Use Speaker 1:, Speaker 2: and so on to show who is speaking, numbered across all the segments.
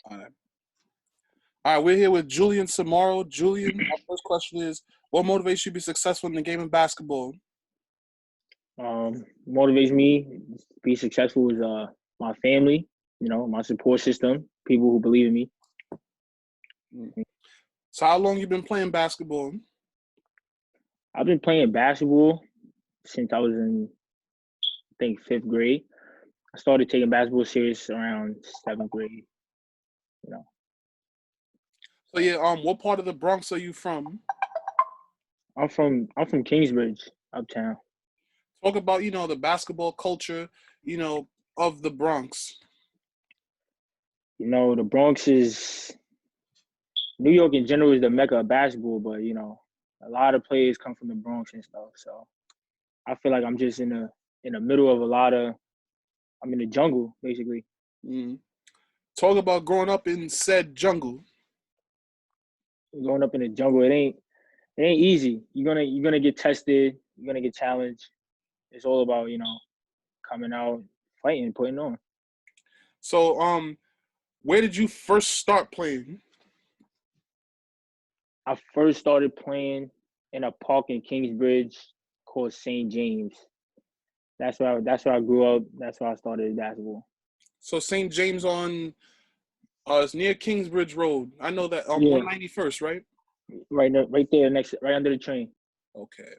Speaker 1: All right. All right, we're here with Julien Soumaoro. Julien, our first question is, what motivates you to be successful in the game of basketball?
Speaker 2: Motivates me to be successful is my family, my support system, people who believe in me.
Speaker 1: So how long you been playing basketball?
Speaker 2: I've been playing basketball since I was in, I think, 5th grade. I started taking basketball serious around 7th grade.
Speaker 1: So yeah, what part of the Bronx are you from?
Speaker 2: I'm from Kingsbridge, uptown.
Speaker 1: Talk about, the basketball culture, of the Bronx.
Speaker 2: The Bronx is New York in general is the mecca of basketball, but a lot of players come from the Bronx and stuff. So I feel like I'm just in the middle of I'm in the jungle basically.
Speaker 1: Mm. Talk about growing up in said jungle.
Speaker 2: Growing up in the jungle, it ain't easy. You're gonna get tested. You're gonna get challenged. It's all about coming out, fighting, putting on.
Speaker 1: So where did you first start playing?
Speaker 2: I first started playing in a park in Kingsbridge called St. James. That's where I grew up. That's where I started basketball.
Speaker 1: So St. James on it's near Kingsbridge Road. I know that 191st, right?
Speaker 2: Right there, right under the train.
Speaker 1: Okay.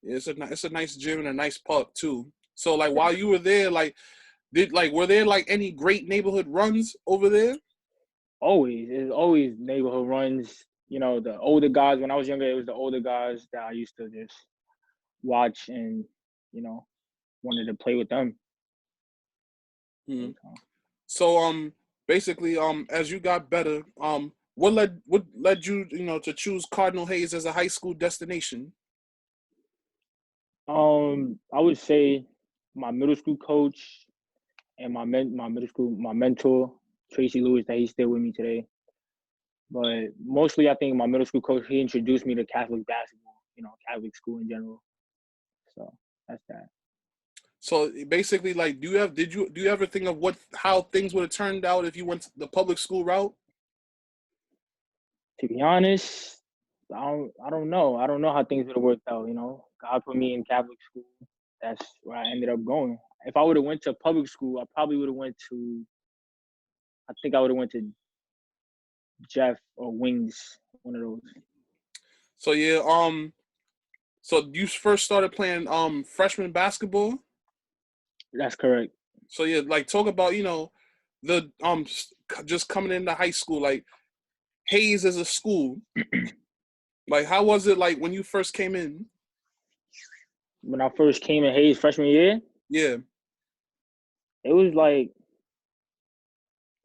Speaker 1: It's a nice gym and a nice park too. So like while you were there, were there any great neighborhood runs over there?
Speaker 2: There's always neighborhood runs. The older guys. When I was younger, it was the older guys that I used to just watch and wanted to play with them.
Speaker 1: Mm-hmm. So basically as you got better, what led you to choose Cardinal Hayes as a high school destination?
Speaker 2: I would say my middle school coach and my mentor, Tracy Lewis, that he's still with me today. But mostly I think my middle school coach, he introduced me to Catholic basketball, Catholic school in general. So that's that.
Speaker 1: So basically, do you ever think of how things would have turned out if you went the public school route?
Speaker 2: To be honest, I don't know. I don't know how things would have worked out. God put me in Catholic school. That's where I ended up going. If I would have went to public school, I probably would have went to. I think I would have went to Jeff or Wings, one of those.
Speaker 1: So yeah, so you first started playing freshman basketball?
Speaker 2: That's correct.
Speaker 1: So yeah, talk about the just coming into high school, Hayes as a school. How was it when you first came in?
Speaker 2: When I first came in Hayes freshman year?
Speaker 1: Yeah.
Speaker 2: It was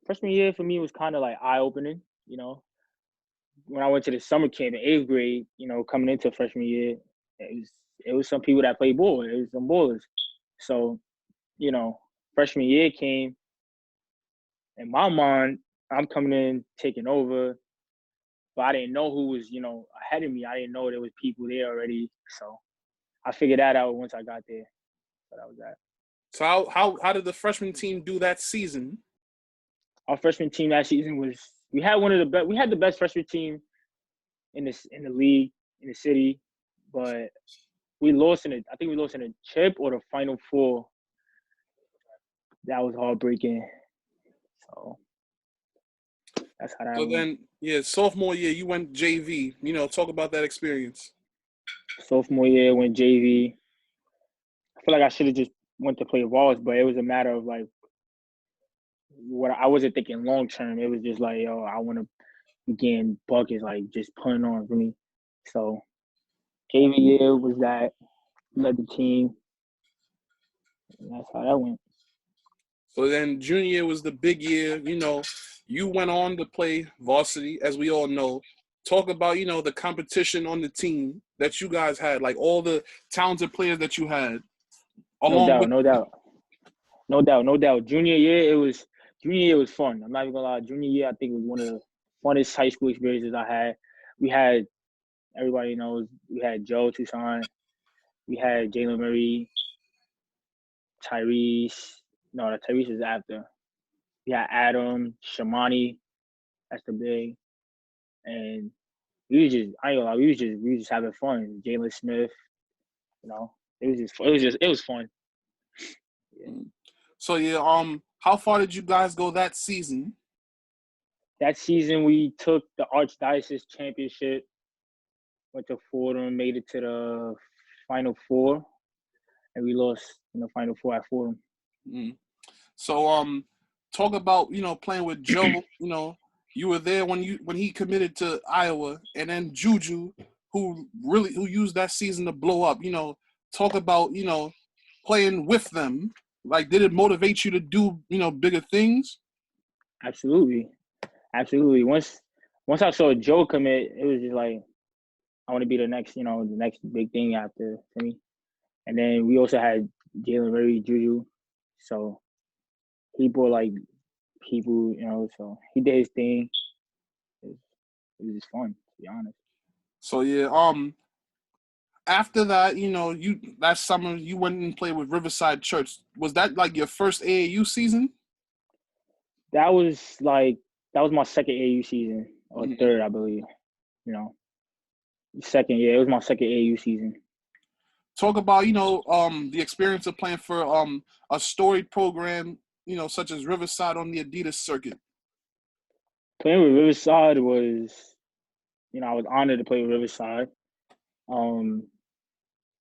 Speaker 2: freshman year for me was kind of eye-opening, When I went to the summer camp in 8th grade, coming into freshman year, it was some people that played ball. It was some ballers. So, freshman year came, in my mind, I'm coming in, taking over, but I didn't know who was, ahead of me. I didn't know there was people there already. So I figured that out once I got there. So that was that.
Speaker 1: So how did the freshman team do that season?
Speaker 2: Our freshman team that season we had the best freshman team in the league, in the city, but we lost I think we lost in a chip or the Final Four. That was heartbreaking. So that's how that went.
Speaker 1: Then, yeah, sophomore year, you went JV. Talk about that experience.
Speaker 2: Sophomore year, went JV. I feel like I should have just went to play Vols, but it was a matter of what I wasn't thinking long term. It was just I want to be getting buckets, just putting on for me. So JV year was that, led the team. And that's how that went.
Speaker 1: So then junior year was the big year. You went on to play varsity, as we all know. Talk about, the competition on the team that you guys had, all the talented players that you had.
Speaker 2: No doubt. Junior year was fun. I'm not even gonna lie. Junior year, I think, was one of the funnest high school experiences I had. We had, everybody knows, we had Joe Toussaint, we had Jalen Murray, Tyrese. No, Tyrese was after. We had Adam, Shamani. That's the big. And we was just, I ain't gonna lie, we was just having fun. Jalen Smith, you know, it was fun. Yeah.
Speaker 1: So yeah, how far did you guys go that season?
Speaker 2: That season we took the Archdiocese Championship, went to Fordham, made it to the Final Four, and we lost in the Final Four at Fordham.
Speaker 1: Mm. So talk about, you know, playing with Joe. You know, you were there when he committed to Iowa, and then Juju, who used that season to blow up. You know, talk about, you know, playing with them. Like, did it motivate you to do, you know, bigger things?
Speaker 2: Absolutely. Once I saw Joe commit, it was just like I want to be the next, you know, the next big thing after for me. And then we also had Jalen Murray, Juju, so he brought like people, you know, so he did his thing. It was just fun, to be honest.
Speaker 1: So yeah, after that, you know, that summer you went and played with Riverside Church. Was that like your first AAU season?
Speaker 2: That was my second AAU season or third, I believe. You know, second. Yeah, it was my second AAU season.
Speaker 1: Talk about, you know, the experience of playing for a storied program, you know, such as Riverside on the Adidas circuit.
Speaker 2: Playing with Riverside was, you know, I was honored to play with Riverside.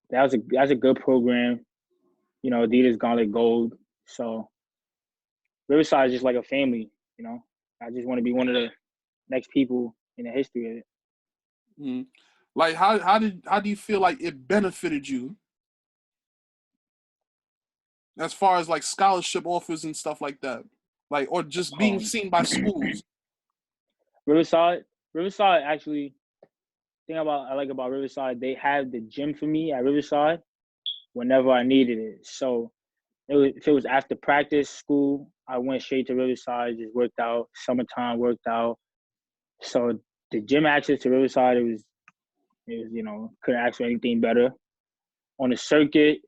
Speaker 2: That's a good program. You know, Adidas Gauntlet Gold. So Riverside is just like a family. You know, I just want to be one of the next people in the history of it.
Speaker 1: Mm-hmm. Like, how do you feel like it benefited you as far as like scholarship offers and stuff like that, like, or just being seen by schools?
Speaker 2: Riverside actually. Thing I like about Riverside, they have the gym for me at Riverside whenever I needed it. So if it was after practice, school, I went straight to Riverside, just worked out. Summertime worked out. So the gym access to Riverside, it was you know, couldn't ask for anything better. On the circuit,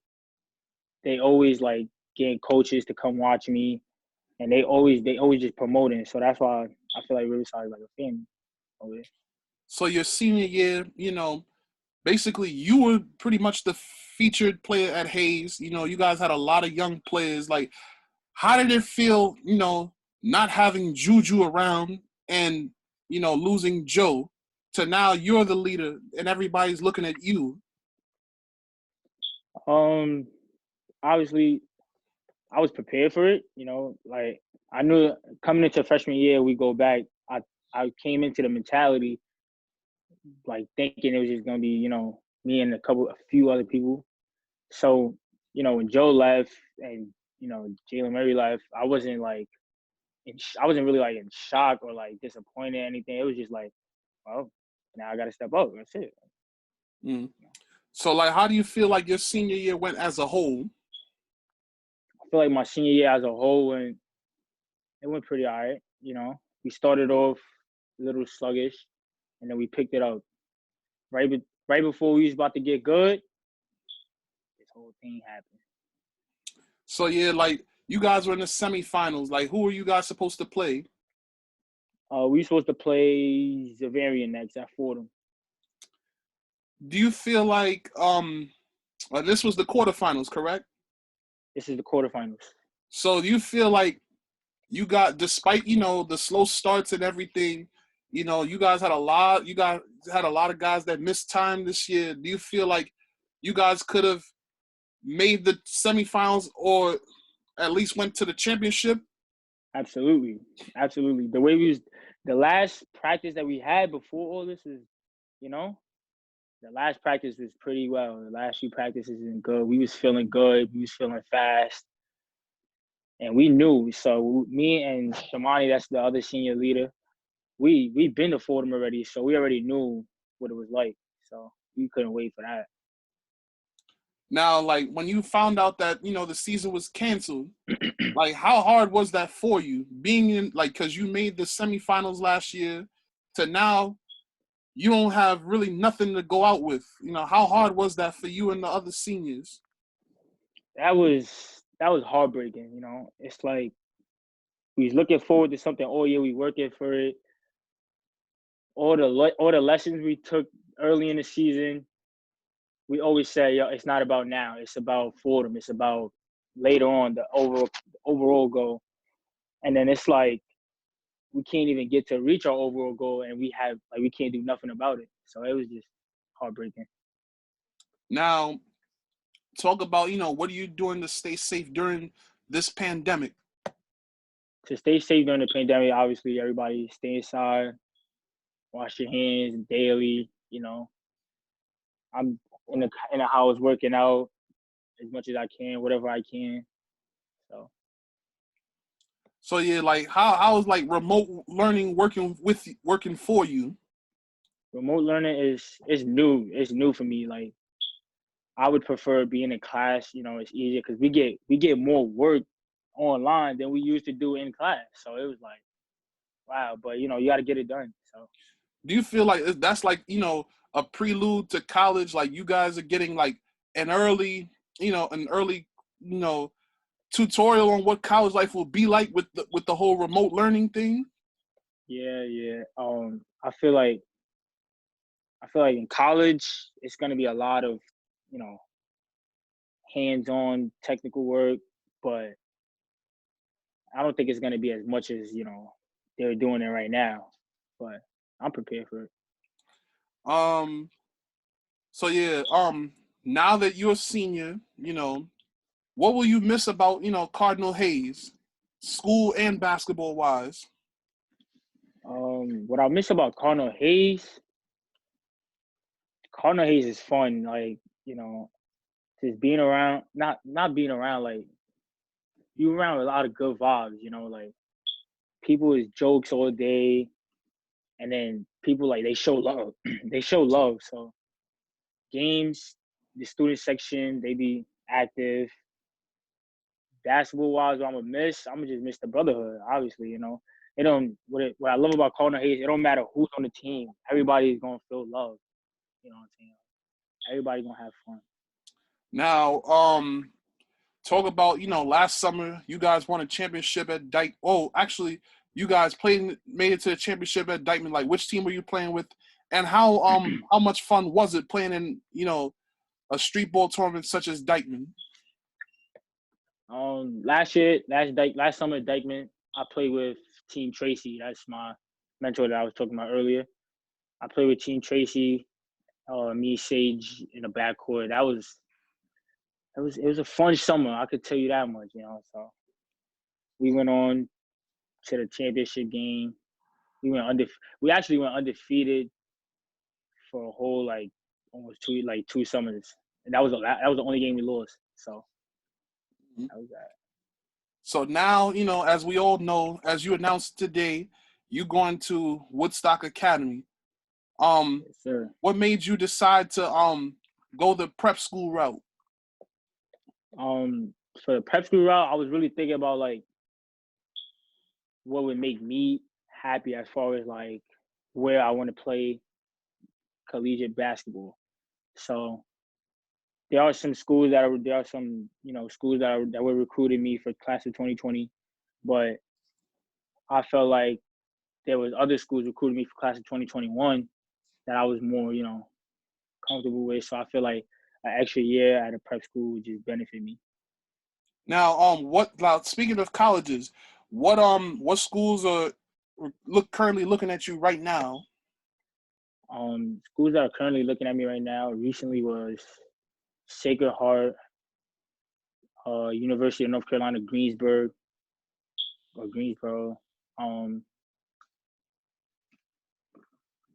Speaker 2: they always like getting coaches to come watch me, and they always just promoting. So that's why I feel like Riverside is like a family over there.
Speaker 1: So your senior year, you know, basically you were pretty much the featured player at Hayes. You know, you guys had a lot of young players. Like, how did it feel, you know, not having Juju around and, you know, losing Joe to now you're the leader and everybody's looking at you?
Speaker 2: Obviously, I was prepared for it. You know, like I knew coming into freshman year, we go back. I came into the mentality like thinking it was just gonna be, you know, me and a few other people. So, you know, when Joe left and you know Jalen Murray left, I wasn't really like in shock or like disappointed or anything. It was just like, well, now I got to step up. That's it.
Speaker 1: Mm. So, like, how do you feel like your senior year went as a whole?
Speaker 2: I feel like my senior year as a whole it went pretty all right. You know, we started off a little sluggish, and then we picked it up. Right before we was about to get good, this whole thing happened.
Speaker 1: So yeah, like you guys were in the semifinals. Like, who were you guys supposed to play?
Speaker 2: We were supposed to play Zavarian next at Fordham.
Speaker 1: Do you feel like this was the quarterfinals, correct?
Speaker 2: This is the quarterfinals.
Speaker 1: So do you feel like you got, despite, you know, the slow starts and everything, you know, you guys had a lot of guys that missed time this year. Do you feel like you guys could have made the semifinals or at least went to the championship?
Speaker 2: Absolutely. The last practice that we had before all this is, you know, the last practice was pretty well. The last few practices been good. We was feeling good. We was feeling fast. And we knew. So me and Shamani, that's the other senior leader, we've been to Fordham already. So we already knew what it was like. So we couldn't wait for that.
Speaker 1: Now, like, when you found out that, you know, the season was canceled, like, how hard was that for you being in, like, because you made the semifinals last year to now you don't have really nothing to go out with? You know, how hard was that for you and the other seniors?
Speaker 2: That was heartbreaking, you know. It's like we was looking forward to something all year. We working for it. all the lessons we took early in the season, we always say, yo, it's not about now. It's about Fordham. It's about later on, the overall goal. And then it's like we can't even get to reach our overall goal, and we can't do nothing about it. So it was just heartbreaking.
Speaker 1: Now, talk about, what are you doing to stay safe during this pandemic?
Speaker 2: To stay safe during the pandemic, obviously, everybody stay inside, wash your hands daily. I'm in the house working out as much as I can, whatever I can.
Speaker 1: So yeah, like how is like remote learning working for you?
Speaker 2: Remote learning is new. It's new for me. Like, I would prefer being in class. It's easier because we get more work online than we used to do in class. So it was like, wow. But you got to get it done. So
Speaker 1: Do you feel like that's like, a prelude to college? Like you guys are getting like an early, you know, tutorial on what college life will be like with the whole remote learning thing?
Speaker 2: yeah. I feel like in college it's gonna be a lot of, hands-on technical work, but I don't think it's gonna be as much as, they're doing it right now. But I'm prepared for it.
Speaker 1: Um. So yeah. Now that you're a senior, what will you miss about Cardinal Hayes, school and basketball wise?
Speaker 2: What I miss about Cardinal Hayes is fun. Like, just being around, not being around, like, you around a lot of good vibes, like people is jokes all day, and then people, like, they show love. They show love. So games, the student section, they be active. Basketball wise, what I'm gonna just miss the brotherhood, obviously, It don't what I love about Cardinal Hayes, it don't matter who's on the team. Everybody's gonna feel love. You know what I'm saying? Everybody's gonna have fun.
Speaker 1: Now, talk about last summer you guys won a championship at Dyke. Oh, actually, you guys made it to the championship at Dykeman. Like, which team were you playing with, and how much fun was it playing in a street ball tournament such as Dykeman?
Speaker 2: Last summer at Dykeman, I played with Team Tracy. That's my mentor that I was talking about earlier. I played with Team Tracy, me, Sage in the backcourt. It was a fun summer. I could tell you that much, So we went on to the championship game. We actually went undefeated for a whole, like, almost two summers, and that was the only game we lost. So that was that.
Speaker 1: So now, as we all know, as you announced today, you going to Woodstock Academy.
Speaker 2: Yes, sir.
Speaker 1: What made you decide to go the prep school route?
Speaker 2: For the prep school route, I was really thinking about, like, what would make me happy as far as, like, where I want to play collegiate basketball. So there are some schools that were recruiting me for class of 2020, but I felt like there was other schools recruiting me for class of 2021 that I was more, comfortable with. So I feel like an extra year at a prep school would just benefit me.
Speaker 1: Now, speaking of colleges, what schools are currently looking at you right now?
Speaker 2: Schools that are currently looking at me right now recently was Sacred Heart, University of North Carolina, Greensboro.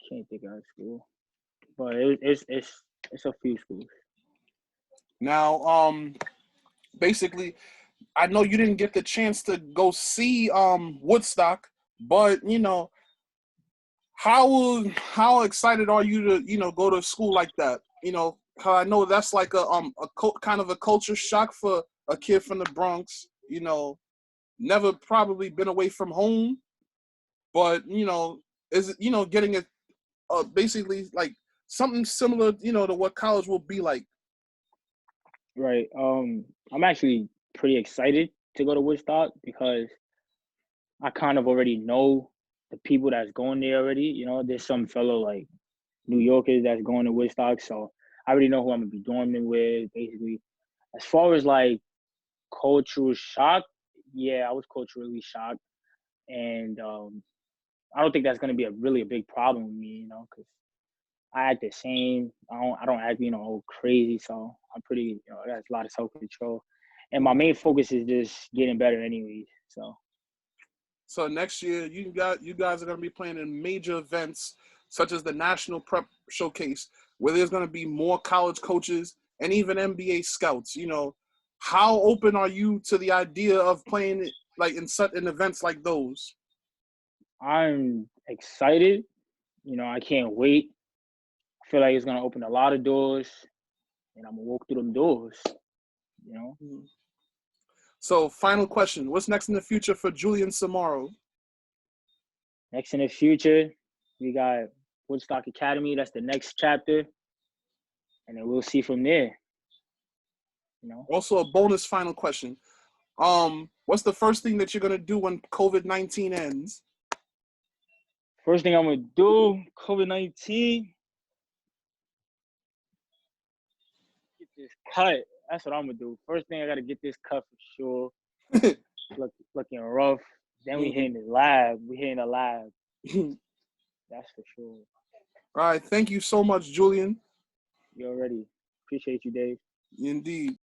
Speaker 2: Can't think of a school, but it's a few schools.
Speaker 1: Now, basically, I know you didn't get the chance to go see Woodstock, but how excited are you to go to a school like that? How I know that's like kind of a culture shock for a kid from the Bronx. Never probably been away from home, but is it getting basically like something similar to what college will be like?
Speaker 2: Right. I'm actually pretty excited to go to Woodstock because I kind of already know the people that's going there already. You know, there's some fellow like New Yorkers that's going to Woodstock, so I already know who I'm gonna be dorming with. Basically, as far as like cultural shock, yeah, I was culturally shocked, and I don't think that's gonna be really a big problem with me, you know, because I act the same. I don't act, you know, all crazy. So I'm pretty, you know, I got a lot of self control, and my main focus is just getting better, anyways.
Speaker 1: So next year, you guys are going to be playing in major events such as the National Prep Showcase, where there's going to be more college coaches and even NBA scouts. You know, how open are you to the idea of playing like in events like those?
Speaker 2: I'm excited. You know, I can't wait. I feel like it's gonna open a lot of doors, and I'm gonna walk through them doors. You know.
Speaker 1: So, final question: what's next in the future for Julien Soumaoro?
Speaker 2: Next in the future, we got Woodstock Academy. That's the next chapter, and then we'll see from there. You know.
Speaker 1: Also, a bonus final question: what's the first thing that you're gonna do when COVID-19 ends?
Speaker 2: First thing I'm gonna do, COVID-19, get this cut. That's what I'm gonna do. First thing I gotta get this cut for sure. Looking rough. Then we hitting the lab. We hitting the lab. That's for sure.
Speaker 1: All right. Thank you so much, Julien.
Speaker 2: You already appreciate you, Dave.
Speaker 1: Indeed.